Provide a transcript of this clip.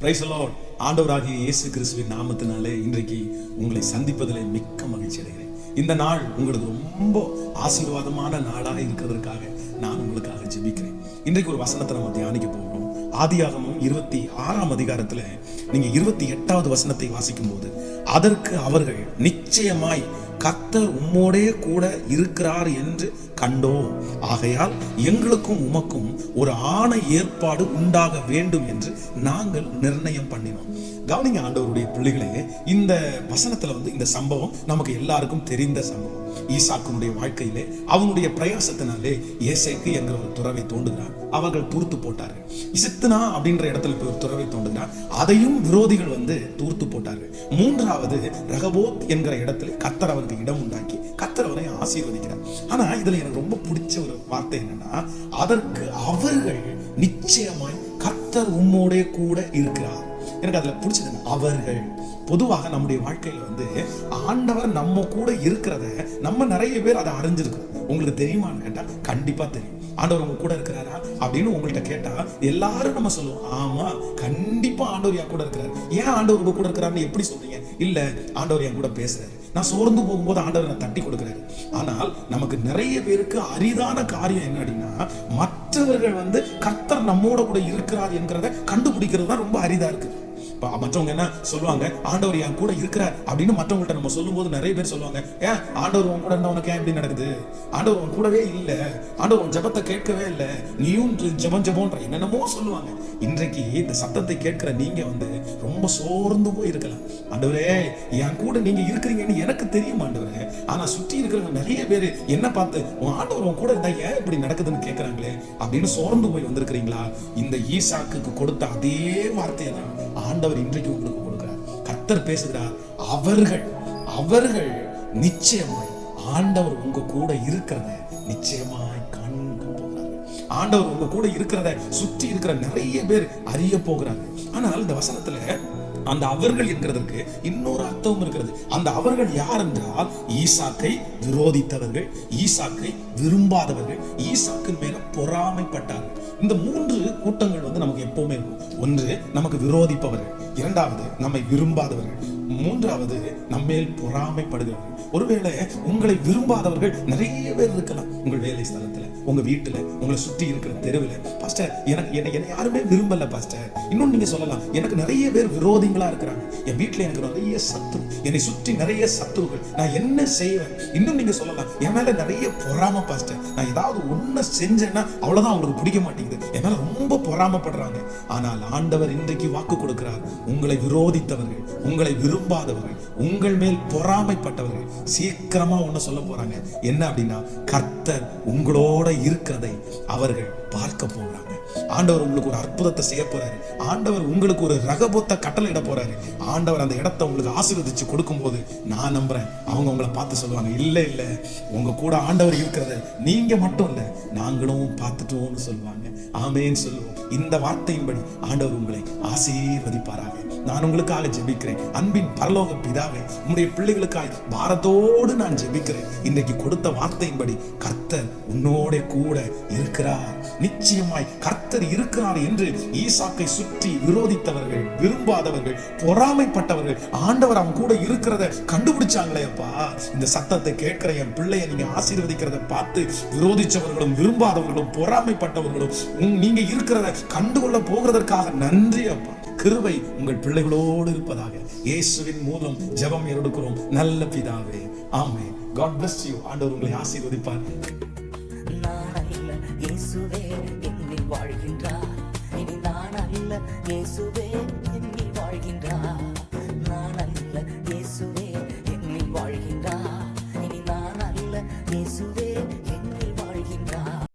Praise the Lord. ஆண்டவராகிய இயேசு கிறிஸ்துவின் நாமத்தினாலே இன்றைக்கு உங்களை சந்திப்பதிலே மிக்க மகிழ்ச்சி அடைகிறேன். இந்த நாள் உங்களுக்கு ரொம்ப ஆசீர்வாதமான நாளாக இருக்கிறதற்காக நான் உங்களுக்காக ஜெபிக்கிறேன். இன்றைக்கு ஒரு வசனத்தை நம்ம தியானிக்க போகிறோம். ஆதியாகமம் 26ஆம் அதிகாரத்துல நீங்க 28வது வசனத்தை வாசிக்கும் போது, அதற்கு அவர்கள் நிச்சயமாய் கர்த்தர் உம்மோடே கூட இருக்கிறார் என்று கண்டோம், ஆகையால் எங்களுக்கும் உமக்கும் ஒரு ஆணை ஏற்பாடு உண்டாக வேண்டும் என்று நாங்கள் நிர்ணயம் பண்ணினோம். கவனிங்க ஆண்டவருடைய பிள்ளைகளே, இந்த வசனத்துல இந்த சம்பவம் நமக்கு எல்லாருக்கும் தெரிந்த சம்பவம். ஈசாக்கினுடைய வாழ்க்கையிலே அவனுடைய பிரயாசத்தினாலே ஏசேக்கு என்கிற ஒரு துறவை தோண்டுகிறார். அவர்கள் தூர்த்து போட்டார்கள். இசித்னா அப்படின்ற இடத்துல போய் ஒரு துறவை தோண்டுகிறார். அதையும் விரோதிகள் தூர்த்து போட்டார்கள். மூன்றாவது ரகபோத் என்கிற இடத்துல கர்த்தர் அவருக்கு இடம் உண்டாக்கி கர்த்தர் அவரை ஆசீர்வதிக்கிறார். ஆனா இதுல எனக்கு ரொம்ப பிடிச்ச ஒரு வார்த்தை என்னன்னா, அதற்கு அவர்கள் நிச்சயமாய் கர்த்தர் உம்மோடே கூட இருக்கிறார். எனக்கு அதுல பிடிச்சது அவர்கள். பொதுவாக நம்முடைய வாழ்க்கையில ஆண்டவர் நம்ம கூட இருக்கிறத நம்ம நிறைய பேர் அதை அறிஞ்சிருக்கிறோம். உங்களுக்கு தெரியுமான்னு கேட்டா கண்டிப்பா தெரியும். ஆண்டவர் உங்க கூட இருக்கிறாரா அப்படின்னு உங்கள்கிட்ட கேட்டா எல்லாரும் நம்ம சொல்லுவோம், ஆமா கண்டிப்பா ஆண்டவர் என் கூட இருக்கிறாரு. ஏன் ஆண்டவர் உங்க கூட இருக்கிறாருன்னு எப்படி சொல்றீங்க? இல்ல, ஆண்டவர் என் கூட பேசுறாரு. நான் சோர்ந்து போகும்போது ஆண்டவர் நான் தட்டி கொடுக்கிறாரு. ஆனால் நமக்கு நிறைய பேருக்கு அரிதான காரியம் என்ன அப்படின்னா, மற்றவர்கள் கர்த்தர் நம்மோட கூட இருக்கிறார் என்கிறத கண்டுபிடிக்கிறது தான் ரொம்ப அரிதா இருக்கு. மற்றவங்க என்ன சொல்லுவாங்க, ஆண்டவர் என் கூட இருக்கிறார் அப்படின்னு மற்றவங்கள்ட்ட நம்ம சொல்லும் போது நிறைய பேர் சொல்லுவாங்க, ஏன் ஆண்டவர் உன் கூட இருந்தா உனக்கு ஏன் இப்படி நடக்குது? ஆண்டவர் உன் கூடவே இல்ல, ஆண்டவர் உன் ஜெபத்தை கேட்கவே இல்லை, நீயும் ஜெபம்ன்ற என்னென்னமோ சொல்லுவாங்க. இன்றைக்கு இந்த சத்தத்தை கேட்கிற நீங்க ரொம்ப சோர்ந்து போய் இருக்கலாம். ஆண்டவரே என் கூட நீங்க இருக்கிறீங்கன்னு எனக்கு தெரியும் ஆண்டவரே, ஆனா சுற்றி இருக்கிறவங்க நிறைய பேர் என்ன பார்த்து உன் ஆண்டவர் உன் கூட இருந்தா ஏன் இப்படி நடக்குதுன்னு கேட்கறாங்களே அப்படின்னு சோர்ந்து போய் வந்திருக்கிறீங்களா? இந்த ஈசாக்குக்கு கொடுத்த அதே வார்த்தையை தான் ஆண்டவர் இன்றைக்கு உங்களுக்கு கொடுக்கிறார். கர்த்தர் பேசுகிறார், அவர்கள் நிச்சயமாய் ஆண்டவர் உங்க கூட இருக்கிறத நிச்சயமாய் காண்க போகிறார்கள். ஆண்டவர் உங்க கூட இருக்கிறத சுற்றி இருக்கிற நிறைய பேர் அறிய போகிறாங்க. ஆனால் இந்த வசனத்துல அந்த அவர்கள் என்கிறதற்கு இன்னொரு அர்த்தம் இருக்கிறது. அந்த அவர்கள் யார் என்றால், ஈசாக்கை விரோதித்தவர்கள், ஈசாக்கை விரும்பாதவர்கள், ஈசாக்கின் மேல பொறாமைப்பட்டார்கள். இந்த மூன்று கூட்டங்கள் நமக்கு எப்பவுமே இருக்கும். ஒன்று நமக்கு விரோதிப்பவர்கள், இரண்டாவது நம்மை விரும்பாதவர்கள், மூன்றாவது நம்மேல் பொறாமைப்படுகிறவர்கள். ஒருவேளை உங்களை விரும்பாதவர்கள் நிறைய பேர் இருக்கலாம். உங்கள் வேலை ஸ்தலத்துல, உங்க வீட்டுல, உங்களை சுற்றி இருக்கிற தெருவில், பாஸ்டர் என்னை யாருமே விரும்பல பாஸ்டர். இன்னும் நீங்க சொல்லலாம், எனக்கு நிறைய பேர் விரோதிகளா இருக்கிறாங்க. என் வீட்டுல எனக்கு நிறைய சத்துரு, என்னை சுற்றி நிறைய சத்துருகள், நான் என்ன செய்வேன்? இன்னும் நீங்க சொல்லலாம், என் மேல நிறைய பொறாம பாஸ்டர். நான் ஏதாவது ஒண்ணு செஞ்சேன்னா அவ்வளவுதான் அவங்களுக்கு பிடிக்க மாட்டேங்குது, என் மேல ரொம்ப பொறாமப்படுறாங்க. ஆனால் ஆண்டவர் இன்றைக்கு வாக்கு கொடுக்கிறார், உங்களை விரோதித்தவர்கள், உங்களை விரும்பாதவர்கள், உங்கள் மேல் பொறாமைப்பட்டவர்கள் சீக்கிரமா ஒண்ணு சொல்ல போறாங்க. என்ன அப்படின்னா, கர்த்தர் உங்களோட இருக்கிறதை அவர்கள் பார்க்க போறாங்க. ஆண்டவர் உங்களுக்கு ஒரு அற்புதத்தை செய்ய போறாரு. ஆண்டவர் உங்களுக்கு ஒரு ரகபோத்தை கட்டளையிட போறாரு. ஆண்டவர் அந்த இடத்தை உங்களுக்கு ஆசீர்வதிச்சு கொடுக்கும் போது நான் நம்புறேன், அவங்க உங்களை பார்த்து சொல்லுவாங்க, இல்ல உங்க கூட ஆண்டவர் இருக்கிறத நீங்க மட்டும் இல்ல நாங்களும் பார்த்துட்டோம்னு சொல்லுவாங்க. ஆமேன்னு சொல்லுவோம். இந்த வார்த்தையின்படி ஆண்டவர் உங்களை ஆசீர்வதிப்பாராக. நான் உங்களுக்காக ஜெபிக்கிறேன். அன்பின் பரலோக பிதாவே, உம்முடைய பிள்ளைகளுக்காய் பாரத்தோடு நான் ஜெபிக்கிறேன். இன்றைக்கு கொடுத்த வார்த்தையின்படி கர்த்தர் உன்னோட கூட இருக்கிறார். நிச்சயமாய் கர்த்தர் இருக்கிறார் என்று ஈசாக்கை சுற்றி விரோதித்தவர்கள், விரும்பாதவர்கள், பொறாமைப்பட்டவர்கள் ஆண்டவர் அவன் கூட இருக்கிறத கண்டுபிடிச்சாங்களே அப்பா. இந்த சத்தத்தை கேட்கிற என் பிள்ளைய நீங்க ஆசீர்வதிக்கிறத பார்த்து விரோதிச்சவர்களும், விரும்பாதவர்களும், பொறாமைப்பட்டவர்களும் நீங்க இருக்கிறத கண்டுகொள்ள போகிறதற்காக நன்றி அப்பா. கிருபை உங்கள் பிள்ளைகளோடு இருப்பதாக இயேசுவின் மூலம் ஜெபம் எடுக்கிறோம் நல்ல பிதாவே, ஆமென். God bless you. ஆண்டவர் உங்களை ஆசீர்வதிப்பார். இயேசுவே என்னில் வாழ்கின்றார்.